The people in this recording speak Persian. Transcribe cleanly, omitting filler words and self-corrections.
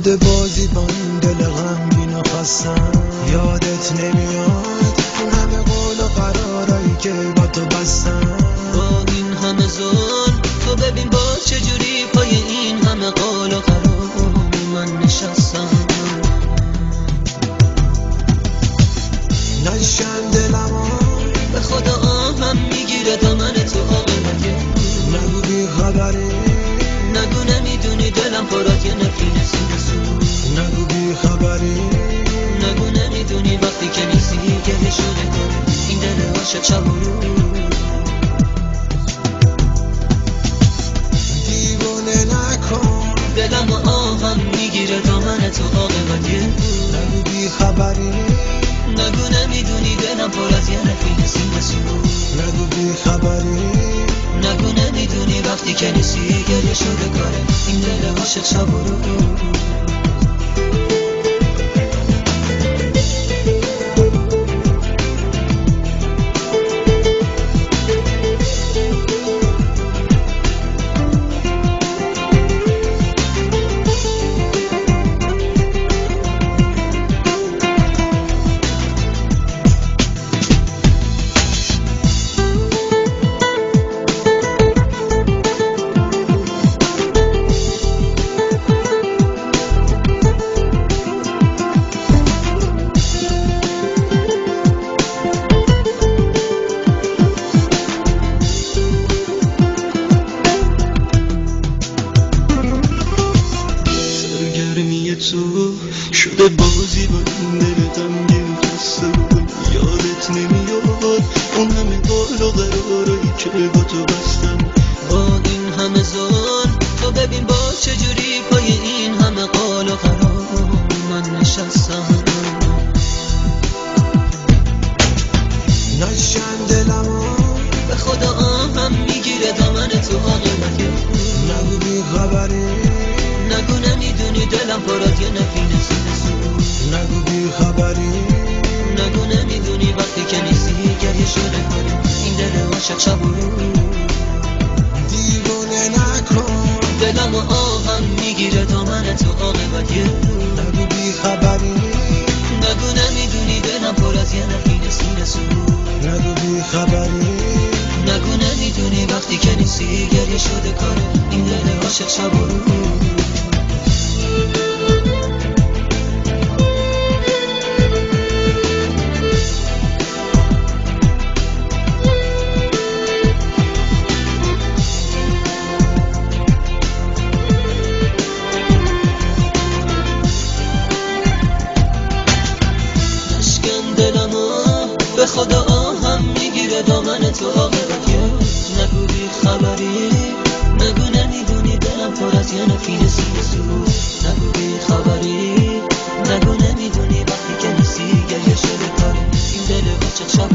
شده بازی با این دل غمگین و خستم. یادت نمیاد اون همه قول و قرارایی که با تو بستم. با این همه ظلم تو ببین با چجوری پای این همه قول و قرار من نشستم. نشکن دلمو به خدا آهم میگیره دامن تو آقلگه. نگو بی خبری، نگو نمیدونی دلم پرات یه نفرین سینه سو. نگو بی خبری، نگو نمیدونی وقتی که نیستی گریه شده کنه این دل عاشق شب و روز. دیوونه نکن دلم آهم میگیره دامن تو آقلگه. نگو بی خبری، نگو نمیدونی دلم پر از یه نفرین سینه سو. نگو بی خبری، نگو نمیدونی وقتی که نیستی گریه شده کاره این دل عاشق شب و روز. تو شده بازی با این دل غمگین خسته. یادت نمیاد اون همه قول و قرارایی که با تو بستم. با این همه ظلم تو ببین با چجوری پای این همه قول و قرار من نشستم. نشکن دلمو به خدا آهم میگیره دامن تو آقلگه. نگو بی خبری، نگو نمیدونی دلم پرات یه نفرین سینه سو. نگو بی خبری، نگو نمیدونی وقتی که نیستی گریه شده کنه این دل عاشق شب و روز. دیوونه نکن دلم آهم میگیره دامن تو آقلگه. نگو بی خبری، نگو نمیدونی دلم پر از یه نفرین سینه سو. نگو بی خبری، نگو نمیدونی وقتی که نیستی گریه شده کاره این دل عاشق شب و روز. به خدا آهم میگیره دامن تو آقلگه. نگو بی خبری، نگو نمیدونی دلم پر از یه نفرین سینه سو. نگو بی خبری، نگو نمیدونی وقتی که نیستی گریه شده کاره این دل عاشق شب